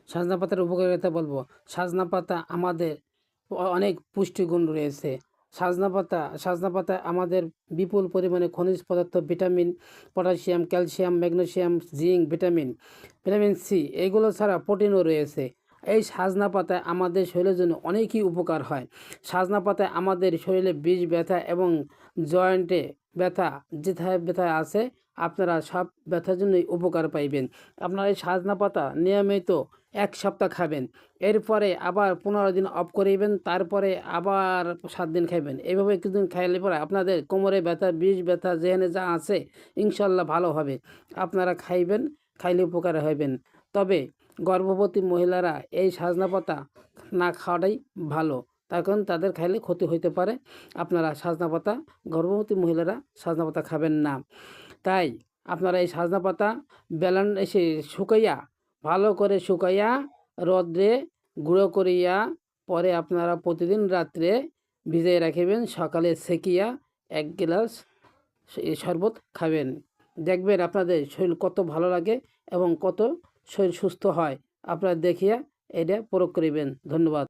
সজনা পাতার উপকারিতা বলবো। সজনা পাতা আমাদের অনেক পুষ্টিগুণ রয়েছে। সজনা পাতা আমাদের বিপুল পরিমাণে খনিজ পদার্থ, vitamin, potassium, calcium, magnesium, zinc, vitamin C এগুলো ছাড়া প্রোটিনও রয়েছে। এই সজনা পাতায় আমাদের শরীরের জন্য অনেকই উপকার হয়। সজনা পাতায় আমাদের শরীরে বিষ ব্যথা এবং জয়েন্টে ব্যথা, যেথায় ব্যথা আছে আপনারা সব ব্যথার জন্যই উপকার পাইবেন। আপনারা এই সজনা পাতা নিয়মিত 1 সপ্তাহ খাবেন, এরপরে আবার 15 দিন অফ করিবেন, তারপরে আবার 7 দিন খাইবেন। এইভাবে কিছুদিন খাইলে পরে আপনাদের কোমরে ব্যথা, বিষ ব্যথা যেখানে যা আছে ইনশাল্লাহ ভালো হবে। আপনারা খাইবেন, খাইলে উপকার হইবেন। তবে গর্ভবতী মহিলারা এই সজনা পাতা না খাওয়াটাই ভালো, তার কারণ তাদের খাইলে ক্ষতি হইতে পারে। আপনারা সজনা পাতা, গর্ভবতী মহিলারা সজনা পাতা খাবেন না। তাই আপনারা এই সজনা পাতা এসে শুকাইয়া, ভালো করে শুকাইয়া রোদ্রে গুঁড়ো করিয়া পরে আপনারা প্রতিদিন রাত্রে ভিজিয়ে রাখিবেন, সকালে সেকিয়া 1 গ্লাস শরবত খাবেন। দেখবেন আপনাদের শরীর কত ভালো লাগে এবং কত শরীর সুস্থ হয়। আপনারা দেখিয়া এটা প্রয়োগ করিবেন। ধন্যবাদ।